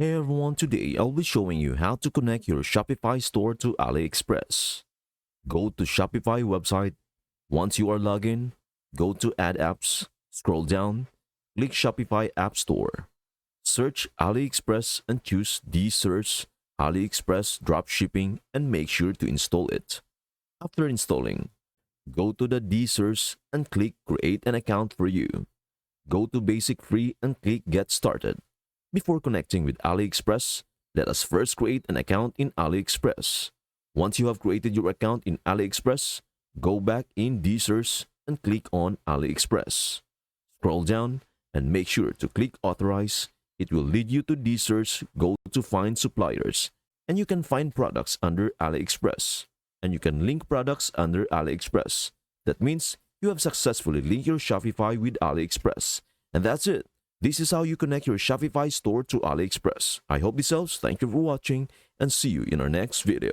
Hey everyone, today I'll be showing you how to connect your Shopify store to Aliexpress. Go to Shopify website. Once you are logged in, go to Add Apps, scroll down, click Shopify App Store. Search Aliexpress and choose the search Aliexpress Dropshipping and make sure to install it. After installing, go to the search and click Create an account for you. Go to Basic Free and click Get Started. Before connecting with Aliexpress, let us first create an account in Aliexpress. Once you have created your account in Aliexpress, go back in search and click on Aliexpress. Scroll down and make sure to click Authorize. It will lead you to search. Go to Find Suppliers, and you can find products under Aliexpress. And you can link products under Aliexpress. That means you have successfully linked your Shopify with Aliexpress. And that's it. This is how you connect your Shopify store to Aliexpress. I hope this helps. Thank you for watching and see you in our next video.